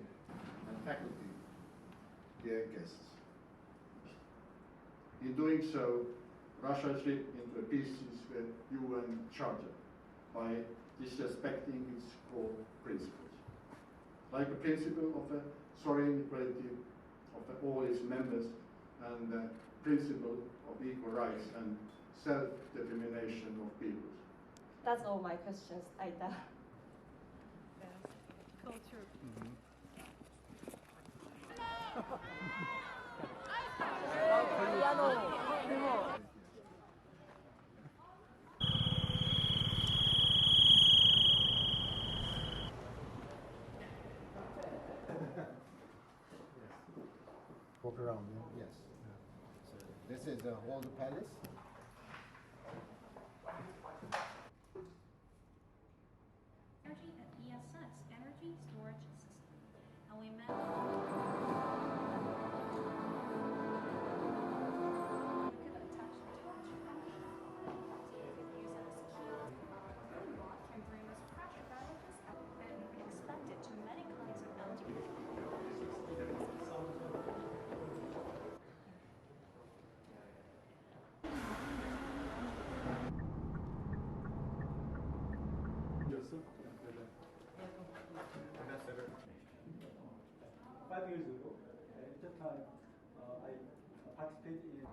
and faculty, dear guests. In doing so, Russia slipped into a pieces with UN Charter by disrespecting its core principles, like the principle of the sovereign equality of all its members and the principle of equal rights and self-determination of peoples. That's all my questions, Aida. Culture. Walk around, yeah? Yes. So this is the old palace. Energy at ESS, Energy Storage System. And we met. You could attach the torch so you could use it as a key. Robot can bring us pressure gauges and expect it to many kinds of LG. Joseph? 5 years ago, at that time, I participated in